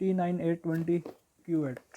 T9820Q8۔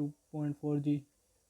2.4G.